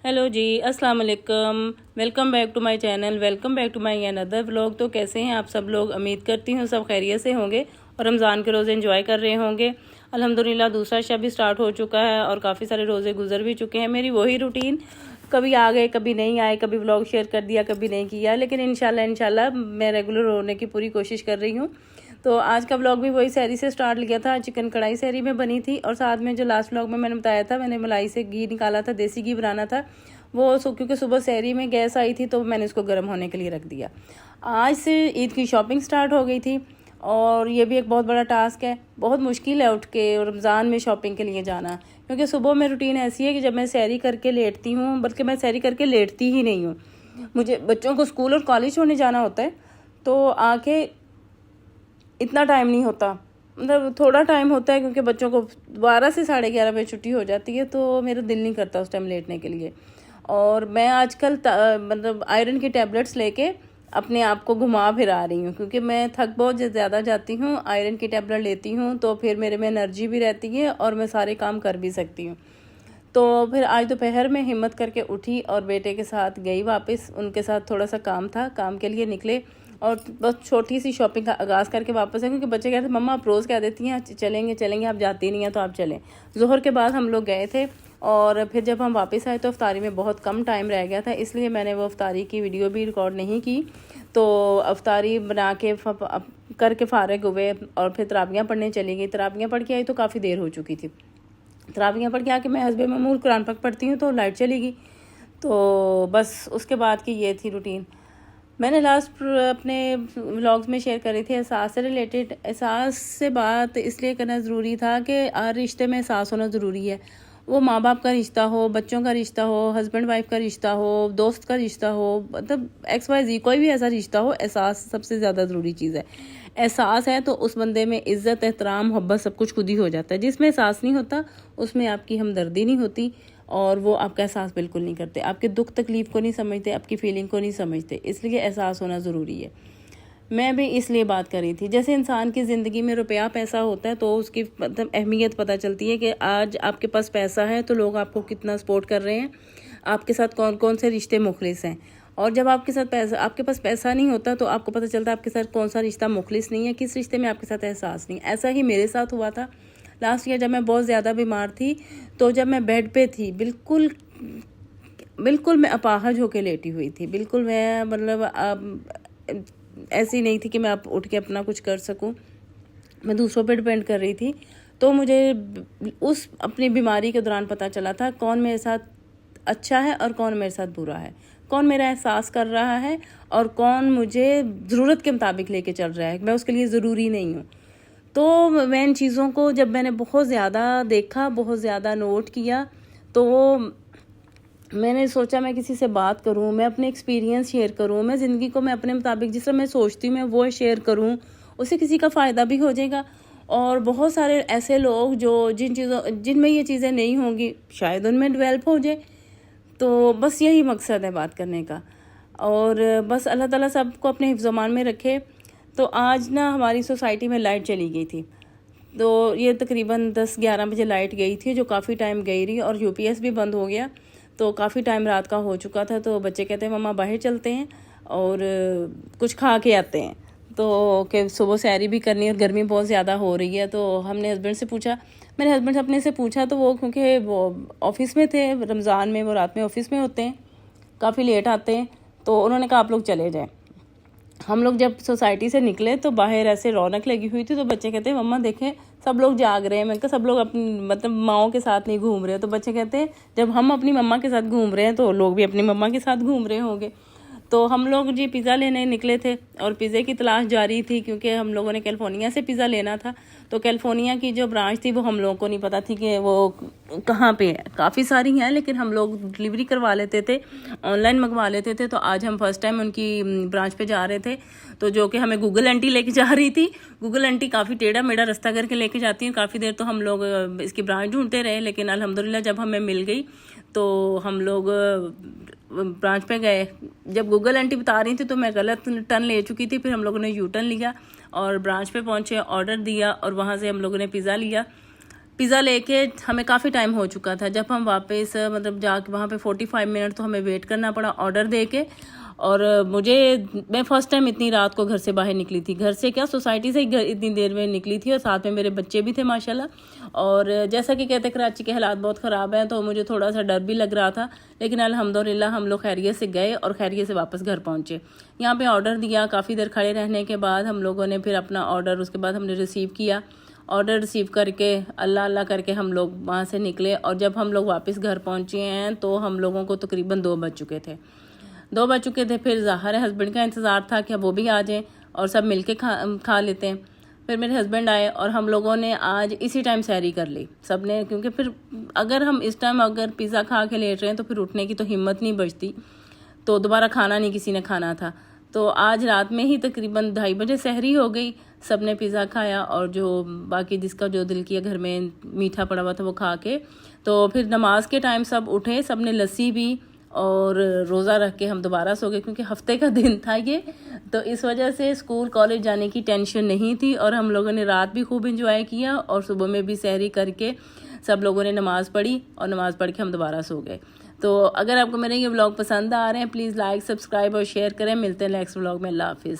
Hello ji, अस्सलाम वालेकुम। Welcome back to my channel, welcome back to my another vlog. तो कैसे हैं आप सब लोग? उम्मीद करती हूँ सब खैरियत से होंगे और रमज़ान के रोज़े एंजॉय कर रहे होंगे। अल्हम्दुलिल्लाह दूसरा शब भी स्टार्ट हो चुका है और काफ़ी सारे रोज़े गुजर भी चुके हैं। मेरी वही रूटीन, कभी आ गए कभी नहीं आए, कभी व्लॉग शेयर कर दिया कभी नहीं किया, लेकिन इंशाल्लाह मैं रेगुलर होने की पूरी कोशिश कर रही हूँ। तो आज का व्लॉग भी वही सहरी से स्टार्ट लिया था। चिकन कढ़ाई सहरी में बनी थी और साथ में जो लास्ट व्लॉग में मैंने बताया था, मैंने मलाई से घी निकाला था, देसी घी बनाना था वो। क्योंकि सुबह सहरी में गैस आई थी तो मैंने इसको गर्म होने के लिए रख दिया। आज से ईद की शॉपिंग स्टार्ट हो गई थी और ये भी एक बहुत बड़ा टास्क है। बहुत मुश्किल है उठ के रमज़ान में शॉपिंग के लिए जाना, क्योंकि सुबह में रूटीन ऐसी है कि जब मैं सहरी करके लेटती हूँ, बल्कि मैं सहरी करके लेटती ही नहीं हूँ। मुझे बच्चों को स्कूल और कॉलेज छोड़ने जाना होता है, तो आके इतना टाइम नहीं होता, मतलब थोड़ा टाइम होता है, क्योंकि बच्चों को 12 से 11:30 बजे छुट्टी हो जाती है, तो मेरा दिल नहीं करता उस टाइम लेटने के लिए। और मैं आजकल मतलब आयरन की टैबलेट्स लेके अपने आप को घुमा फिरा रही हूँ, क्योंकि मैं थक बहुत ज़्यादा जाती हूँ। आयरन की टैबलेट लेती हूँ तो फिर मेरे में एनर्जी भी रहती है और मैं सारे काम कर भी सकती हूँ। तो फिर आज दोपहर में हिम्मत करके उठी और बेटे के साथ गई वापस। उनके साथ थोड़ा सा काम था, काम के लिए निकले और बस छोटी सी शॉपिंग का आगाज़ करके वापस है, क्योंकि बच्चे कहते थे मम्मा आप रोज़ कह देती हैं चलेंगे चलेंगे, आप जाती नहीं हैं तो आप चलें। ज़ोहर के बाद हम लोग गए थे और फिर जब हम वापस आए तो अफ्तारी में बहुत कम टाइम रह गया था, इसलिए मैंने वो अफ्तारी की वीडियो भी रिकॉर्ड नहीं की। तो अफ्तारी बना के करके फ़ारिग हुए और फिर तराबियाँ पढ़ने चली गई। तराबियाँ पढ़ के आई तो काफ़ी देर हो चुकी थी। तराबियाँ पढ़ के आके मैं हस्बे मामूल कुरान पाक पढ़ती हूँ, तो लाइट चली गई। तो बस उसके बाद की ये थी रूटीन। मैंने लास्ट अपने व्लॉग्स में शेयर करी थी एहसास से रिलेटेड। एहसास से बात इसलिए करना ज़रूरी था कि हर रिश्ते में एहसास होना ज़रूरी है। वो माँ बाप का रिश्ता हो, बच्चों का रिश्ता हो, हस्बैंड वाइफ का रिश्ता हो, दोस्त का रिश्ता हो, मतलब XYZ कोई भी ऐसा रिश्ता हो, एहसास सबसे ज़्यादा ज़रूरी चीज़ है। एहसास है तो उस बंदे में इज़्ज़त, एहतराम, मोहब्बत सब कुछ खुद ही हो जाता है। जिसमें एहसास नहीं होता उसमें आपकी हमदर्दी नहीं होती और वो आपका एहसास बिल्कुल नहीं करते, आपके दुख तकलीफ़ को नहीं समझते, आपकी फीलिंग को नहीं समझते। इसलिए एहसास होना ज़रूरी है। मैं भी इसलिए बात कर रही थी, जैसे इंसान की ज़िंदगी में रुपया पैसा होता है तो उसकी मतलब अहमियत पता चलती है कि आज आपके पास पैसा है तो लोग आपको कितना सपोर्ट कर रहे हैं, आपके साथ कौन कौन से रिश्ते मुखलिस हैं। और जब आपके पास पैसा नहीं होता तो आपको पता चलता है आपके साथ कौन सा रिश्ता मुखलिस नहीं है, किस रिश्ते में आपके साथ एहसास नहीं। ऐसा ही मेरे साथ हुआ था लास्ट ईयर, जब मैं बहुत ज़्यादा बीमार थी। तो जब मैं बेड पे थी, बिल्कुल बिल्कुल मैं अपाहज होके लेटी हुई थी। बिल्कुल मैं मतलब ऐसी नहीं थी कि मैं अब उठ के अपना कुछ कर सकूं, मैं दूसरों पे डिपेंड कर रही थी। तो मुझे उस अपनी बीमारी के दौरान पता चला था कौन मेरे साथ अच्छा है और कौन मेरे साथ बुरा है, कौन मेरा एहसास कर रहा है और कौन मुझे ज़रूरत के मुताबिक लेके चल रहा है, मैं उसके लिए ज़रूरी नहीं हूँ। तो मैं इन चीज़ों को जब मैंने बहुत ज़्यादा देखा, बहुत ज़्यादा नोट किया, तो मैंने सोचा मैं किसी से बात करूं, मैं अपने एक्सपीरियंस शेयर करूं, मैं ज़िंदगी को मैं अपने मुताबिक जिस तरह मैं सोचती हूँ मैं वो शेयर करूं, उससे किसी का फ़ायदा भी हो जाएगा। और बहुत सारे ऐसे लोग जो जिनमें ये चीज़ें नहीं होंगी शायद उनमें डेवलप हो जाए। तो बस यही मकसद है बात करने का। और बस अल्लाह ताला सबको अपने हिफ्ज़-ओ-मान में रखे। तो आज ना हमारी सोसाइटी में लाइट चली गई थी, तो ये तकरीबन 10-11 बजे लाइट गई थी, जो काफ़ी टाइम गई रही, और UPS भी बंद हो गया। तो काफ़ी टाइम रात का हो चुका था। तो बच्चे कहते हैं मम्मा बाहर चलते हैं और कुछ खा के आते हैं, तो कि सुबह सैरी भी करनी है और गर्मी बहुत ज़्यादा हो रही है। तो हमने हस्बैंड से पूछा, मैंने हस्बैंड अपने से पूछा, तो वो क्योंकि वो ऑफिस में थे, रमज़ान में वो रात में ऑफिस में होते हैं, काफ़ी लेट आते हैं, तो उन्होंने कहा आप लोग चले जाएँ। हम लोग जब सोसाइटी से निकले तो बाहर ऐसे रौनक लगी हुई थी, तो बच्चे कहते हैं मम्मा देखें सब लोग जाग रहे हैं। मैंने कहा सब लोग अपनी मतलब माओ के साथ नहीं घूम रहे। तो बच्चे कहते हैं जब हम अपनी मम्मा के साथ घूम रहे हैं तो लोग भी अपनी मम्मा के साथ घूम रहे होंगे। तो हम लोग जी पिज़्ज़ा लेने निकले थे और पिज़्ज़े की तलाश जारी थी, क्योंकि हम लोगों ने कैलिफोर्निया से पिज़्ज़ा लेना था। तो कैलिफोर्निया की जो ब्रांच थी वो हम लोगों को नहीं पता थी कि वो कहाँ पे है। काफ़ी सारी हैं लेकिन हम लोग डिलीवरी करवा लेते थे, ऑनलाइन मंगवा लेते थे। तो आज हम फर्स्ट टाइम उनकी ब्रांच पे जा रहे थे, तो जो कि हमें गूगल आंटी लेके जा रही थी। गूगल आंटी काफ़ी टेढ़ा मेढ़ा रास्ता करके लेके जाती हैं। काफ़ी देर तो हम लोग इसकी ब्रांच ढूंढते रहे, लेकिन अल्हम्दुलिल्लाह जब हमें मिल गई तो हम लोग ब्रांच पे गए। जब गूगल आंटी बता रही थी तो मैं गलत टर्न ले चुकी थी, फिर हम लोगों ने यू टर्न लिया और ब्रांच पे पहुंचे, ऑर्डर दिया और वहाँ से हम लोगों ने पिज़्ज़ा लिया। पिज़्ज़ा लेके हमें काफ़ी टाइम हो चुका था। जब हम वापस मतलब जाके वहाँ पे 45 मिनट तो हमें वेट करना पड़ा ऑर्डर दे के। और मैं फ़र्स्ट टाइम इतनी रात को घर से बाहर निकली थी। घर से क्या, सोसाइटी से ही घर इतनी देर में निकली थी, और साथ में मेरे बच्चे भी थे माशाल्लाह। और जैसा कि कहते कराची के हालात बहुत ख़राब हैं, तो मुझे थोड़ा सा डर भी लग रहा था, लेकिन अल्हम्दुलिल्लाह हम लोग खैरियत से गए और खैरियत से वापस घर पहुँचे। यहाँ पे ऑर्डर दिया, काफ़ी देर खड़े रहने के बाद हम लोगों ने फिर अपना ऑर्डर उसके बाद हमने रिसीव किया। ऑर्डर रिसीव करके अल्लाह अल्लाह करके हम लोग वहाँ से निकले, और जब हम लोग वापस घर पहुँचे हैं तो हम लोगों को तकरीबन 2 बज चुके थे। 2 बज चुके थे। फिर ज़ाहिर है हस्बैंड का इंतज़ार था कि वो भी आ जाएं और सब मिलके खा लेते हैं। फिर मेरे हस्बैंड आए और हम लोगों ने आज इसी टाइम सैरी कर ली सब ने, क्योंकि फिर अगर हम इस टाइम अगर पिज़्ज़ा खा के लेट रहे हैं तो फिर उठने की तो हिम्मत नहीं बचती, तो दोबारा खाना नहीं किसी ने खाना था। तो आज रात में ही तकरीबन 2:30 बजे सहरी हो गई। सब ने पिज़्ज़ा खाया, और जो बाकी जिसका जो दिल किया घर में मीठा पड़ा हुआ था वो खा के, तो फिर नमाज के टाइम सब उठे, सब ने लस्सी भी और रोज़ा रख के हम दोबारा सो गए, क्योंकि हफ्ते का दिन था ये। तो इस वजह से स्कूल कॉलेज जाने की टेंशन नहीं थी, और हम लोगों ने रात भी खूब इंजॉय किया, और सुबह में भी सहरी करके सब लोगों ने नमाज़ पढ़ी, और नमाज़ पढ़ के हम दोबारा सो गए। तो अगर आपको मेरे ये व्लॉग पसंद आ रहे हैं, प्लीज़ लाइक, सब्सक्राइब और शेयर करें। मिलते हैं नेक्स्ट व्लॉग में। अल्लाह हाफिज़।